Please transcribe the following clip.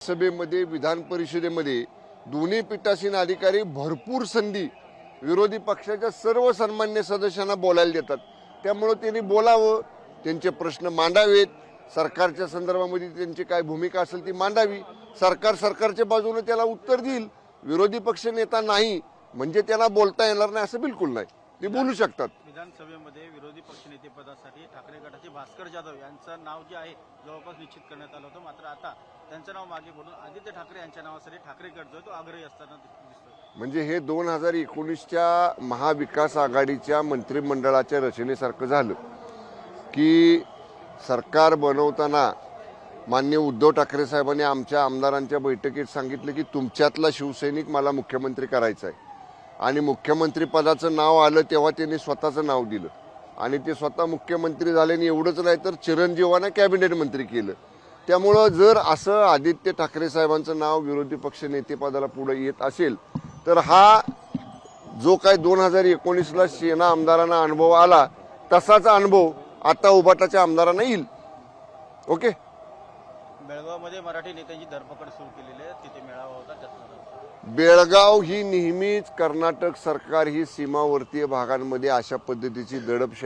सभेमध्ये विधान परिषदेमध्ये दोन्ही पीठासीन अधिकारी भरपूर संधी विरोधी पक्षाच्या सर्व सन्मान्य सदस्यांना बोलायला देतात। त्यामुळे त्यांनी बोलावं, त्यांचे प्रश्न मांडावेत, सरकारच्या संदर्भामध्ये त्यांची काय भूमिका असेल ती मांडावी। सरकारच्या बाजूने त्याला उत्तर देईल। विरोधी पक्ष नेता नाही म्हणजे त्यांना बोलता येणार नाही असं बिलकुल नाही, ते बोलू शकतात। विधानसभेमध्ये विरोधी पक्षनेते पदासाठी ठाकरे गटाचे भास्कर जाधव यांचं नाव जे आहे जवळपास निश्चित करण्यात आलं होतं, मात्र आता त्यांचं नाव मागे पडून आदित्य ठाकरे यांच्या नावासाठी ठाकरे गट जो तो आग्रही असताना दिसतो। म्हणजे हे 2019च्या महाविकास आघाडीच्या मंत्रिमंडळाच्या रचनेसारखं झालं की सरकार बनवताना माननीय उद्धव ठाकरे साहेबांनी आमच्या आमदारांच्या बैठकीत सांगितलं की तुमच्यातला शिवसैनिक मला मुख्यमंत्री करायचा आहे आणि मुख्यमंत्री पदाचं नाव आलं तेव्हा त्यांनी स्वतःचं नाव दिलं आणि ते स्वतः मुख्यमंत्री झाले आणि एवढंच नाही तर चिरंजीवांना कॅबिनेट मंत्री केलं। त्यामुळं जर असं आदित्य ठाकरे साहेबांचं नाव विरोधी पक्ष नेतेपदाला पुढे येत असेल तर हा जो काय 2019ला सेना आमदारांना अनुभव आला तसाच अनुभव आता उभाटाच्या आमदारांना येईल। ओके, बेळगावमध्ये मराठी नेत्यांची धरपकड सुरू केलेली आहे, तिथे मेळावा होता त्यात बेळगाव ही नेहमीच कर्नाटक सरकार ही सीमावर्तीय भागांमध्ये अशा पद्धतीची दडपशाही